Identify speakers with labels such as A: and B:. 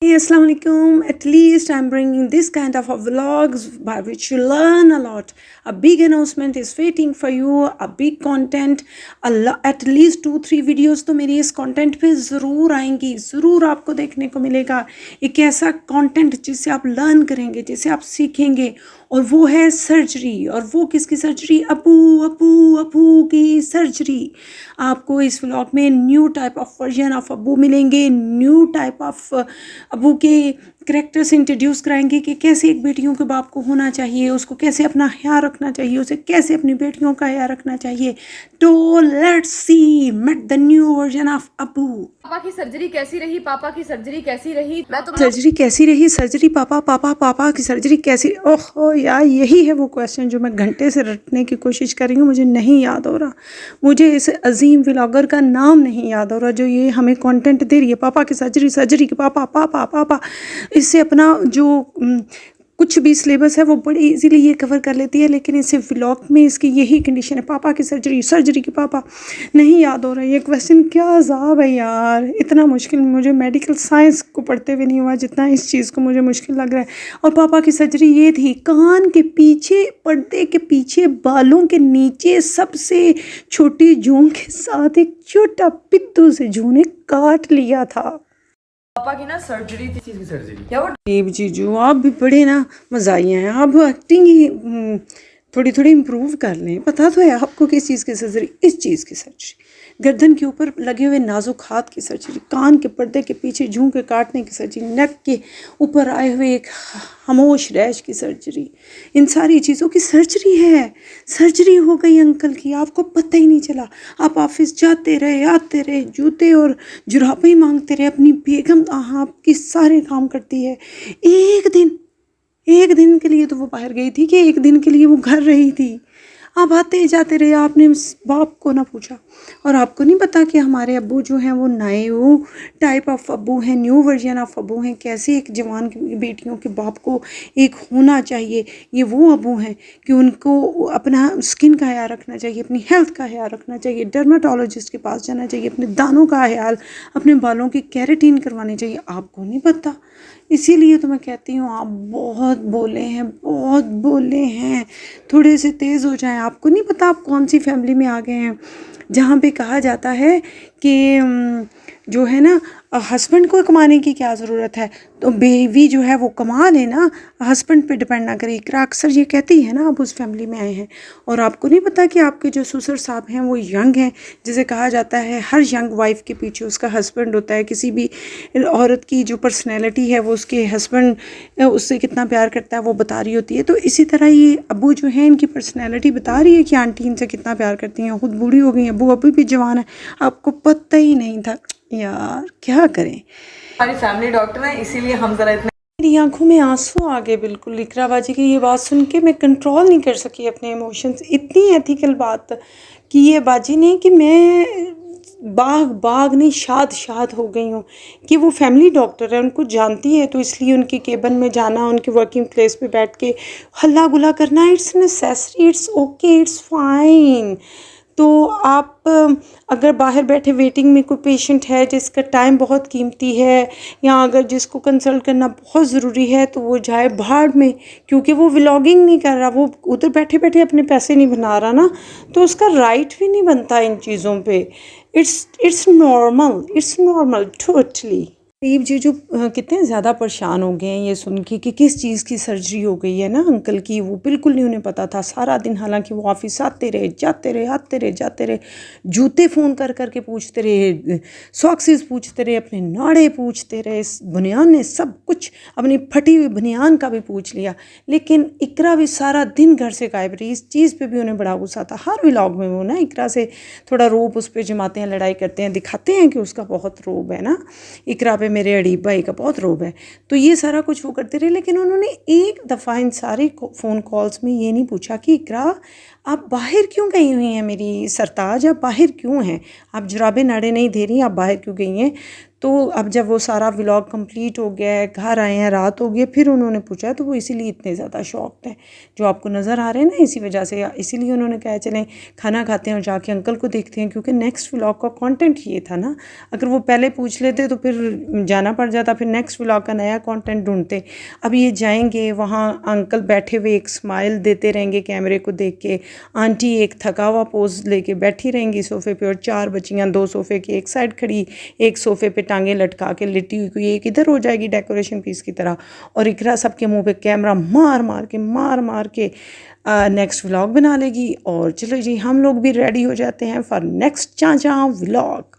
A: Hey, Assalamu alaikum. At least I'm bringing this kind of a vlogs by which you learn a lot. A big announcement is waiting for you, a big content, at least 2-3 videos तो मेरी इस content पे ज़रूर आएंगी, ज़रूर आपको देखने को मिलेगा। एक ऐसा कंटेंट जिससे आप लर्न करेंगे, जिससे आप सीखेंगे, और वो है सर्जरी। और वो किसकी सर्जरी? अबू अबू अबू की सर्जरी। आपको इस व्लॉग में new type of version of Abu मिलेंगे, न्यू टाइप ऑफ अबू के करेक्टर्स इंट्रोड्यूस कराएंगे कि कैसे एक बेटियों के बाप को होना चाहिए, उसको कैसे अपना ख्याल रखना चाहिए, उसे कैसे अपनी बेटियों का ख्याल रखना चाहिए। तो let's see meet the new version of Abu.
B: पापा की सर्जरी कैसी रही? पापा की सर्जरी कैसी रही? मैं तो
A: सर्जरी कैसी रही? सर्जरी पापा की सर्जरी कैसी? ओहो यार, यही है वो क्वेश्चन जो मैं घंटे से रटने की कोशिश कर रही हूँ। मुझे नहीं याद हो रहा, मुझे इस अजीम व्लॉगर का नाम नहीं याद हो रहा जो ये हमें कंटेंट दे रही है। पापा की सर्जरी के पापा इससे अपना जो कुछ भी सिलेबस है वो बड़ी इजीली ये कवर कर लेती है, लेकिन इसे व्लॉग में इसकी यही कंडीशन है, पापा की सर्जरी के पापा नहीं याद हो रहा है। ये क्वेश्चन क्या अजाब है यार, इतना मुश्किल मुझे मेडिकल साइंस को पढ़ते हुए नहीं हुआ जितना इस चीज़ को मुझे मुश्किल लग रहा है। और पापा की सर्जरी ये थी, कान के पीछे, पर्दे के पीछे, बालों के नीचे सबसे छोटी जूं के साथ एक छोटा पिद्दू से जूं ने काट लिया था।
B: पापा की ना सर्जरी थी।
C: चीज की सर्जरी
B: क्या वो
A: देव जीजू, आप भी बड़े ना मज़ाही हैं। आप एक्टिंग ही थोड़ी थोड़ी इम्प्रूव कर लें। पता तो है आपको किस चीज़ की सर्जरी? इस चीज़ की सर्जरी, गर्दन के ऊपर लगे हुए नाजुक हाथ की सर्जरी, कान के पर्दे के पीछे जूं के काटने की सर्जरी, नेक के ऊपर आए हुए एक खामोश रैश की सर्जरी, इन सारी चीज़ों की सर्जरी है। सर्जरी हो गई अंकल की, आपको पता ही नहीं चला। आप ऑफिस जाते रहे, आते रहे, जूते और जुराबे मांगते रहे। अपनी बेगम आपकी सारे काम करती है। एक दिन के लिए तो वो बाहर गई थी, कि एक दिन के लिए वो घर रही थी। आप आते जाते रहे, आपने बाप को ना पूछा। और आपको नहीं पता कि हमारे अब्बू जो हैं वो नए वो टाइप ऑफ अब्बू हैं, न्यू वर्जन ऑफ अब्बू हैं। कैसे एक जवान की बेटियों के बाप को एक होना चाहिए। ये वो अब्बू हैं कि उनको अपना स्किन का ख्याल रखना चाहिए, अपनी हेल्थ का ख्याल रखना चाहिए, डर्माटोलॉजिस्ट के पास जाना चाहिए, अपने दानों का ख्याल, अपने बालों की केराटिन करवानी चाहिए। आपको नहीं पता। इसीलिए तो मैं कहती हूँ आप बहुत बोले हैं, थोड़े से तेज़ हो जाएं। आपको नहीं पता आप कौन सी फैमिली में आ गए हैं जहाँ पे कहा जाता है कि जो है ना, हस्बैंड को कमाने की क्या ज़रूरत है, तो बीवी जो है वो कमा ले ना, हस्बैंड पे डिपेंड ना करे। इकरा अक्सर ये कहती है ना, आप उस फैमिली में आए हैं। और आपको नहीं पता कि आपके जो ससुर साहब हैं वो यंग हैं। जैसे कहा जाता है हर यंग वाइफ के पीछे उसका हस्बैंड होता है। किसी भी औरत की जो पर्सनैलिटी है वो उसके हस्बैंड उससे कितना प्यार करता है वो बता रही होती है। तो इसी तरह ये अबू जो है, इनकी पर्सनैलिटी बता रही है कि आंटी इनसे कितना प्यार करती हैं। खुद बूढ़ी हो गई हैं, अबू अभी भी जवान है, आपको पता ही नहीं था। यार क्या करें।
B: हमारी फैमिली डॉक्टर है, इसीलिए हम जरा इतने
A: मेरी आंखों में आंसू आ गए बिल्कुल। इकरा बाजी की ये बात सुन के मैं कंट्रोल नहीं कर सकी अपने इमोशंस। इतनी एथिकल बात कि ये बाजी ने कि मैं बाग नहीं शाद हो गई हूँ कि वो फैमिली डॉक्टर है, उनको जानती है, तो इसलिए उनके केबिन में जाना, उनके वर्किंग प्लेस पे बैठ के हल्ला गुला करना, it's necessary, it's okay, it's fine. तो आप अगर बाहर बैठे वेटिंग में कोई पेशेंट है जिसका टाइम बहुत कीमती है, या अगर जिसको कंसल्ट करना बहुत ज़रूरी है, तो वो जाए भाड़ में। क्योंकि वो व्लॉगिंग नहीं कर रहा, वो उधर बैठे बैठे अपने पैसे नहीं बना रहा ना, तो उसका राइट भी नहीं बनता इन चीज़ों पे। It's normal totally. गरीब जी जो कितने ज़्यादा परेशान हो गए हैं ये सुन के कि किस चीज़ की सर्जरी हो गई है ना अंकल की। वो बिल्कुल नहीं उन्हें पता था। सारा दिन हालांकि वो ऑफिस आते रहे, जाते रहे, आते रहे, जाते रहे, जूते फ़ोन कर करके पूछते रहे, सॉक्सेस पूछते रहे, अपने नाड़े पूछते रहे, बनियान ने सब कुछ, अपनी फटी हुई बनियान का भी पूछ लिया। लेकिन इकरा भी सारा दिन घर से गायब रही। इस चीज़ पर भी उन्हें बड़ा गुस्सा था। हर व्लॉग में वो ना इकरा से थोड़ा रोब उस पर जमाते हैं, लड़ाई करते हैं, दिखाते हैं कि उसका बहुत रोब है ना, इकरा पे मेरे अड़ीब भाई का बहुत रोब है। तो ये सारा कुछ वो करते रहे, लेकिन उन्होंने एक दफ़ा इन सारे फ़ोन कॉल्स में ये नहीं पूछा कि इकरा आप बाहर क्यों गई हुई हैं, मेरी सरताज आप बाहर क्यों हैं, आप जुराबे नाड़े नहीं दे रही, आप बाहर क्यों गई हैं। तो अब जब वो सारा व्लॉग कंप्लीट हो गया है, घर आए हैं, रात हो गई है, फिर उन्होंने पूछा, तो वो इसीलिए इतने ज़्यादा शॉक्ड हैं जो आपको नज़र आ रहे हैं ना, इसी वजह से। इसीलिए उन्होंने कहा चलें खाना खाते हैं और जाके अंकल को देखते हैं, क्योंकि नेक्स्ट व्लॉग का कंटेंट ये था ना। अगर वो पहले पूछ लेते तो फिर जाना पड़ जाता, फिर नेक्स्ट व्लॉग का नया कंटेंट ढूंढते। अब ये जाएंगे वहाँ, अंकल बैठे हुए एक स्माइल देते रहेंगे कैमरे को देख के, आंटी एक थका हुआ पोज लेके बैठी रहेंगी सोफ़े पे, और 4 बच्चियाँ 2 सोफ़े की एक साइड खड़ी, एक सोफ़े पे टांगे लटका के लेटी हुई, कोई एक इधर हो जाएगी डेकोरेशन पीस की तरह, और इकरा सबके मुंह पे कैमरा मार मार के नेक्स्ट व्लॉग बना लेगी। और चलो जी, हम लोग भी रेडी हो जाते हैं फॉर नेक्स्ट चाचा व्लॉग।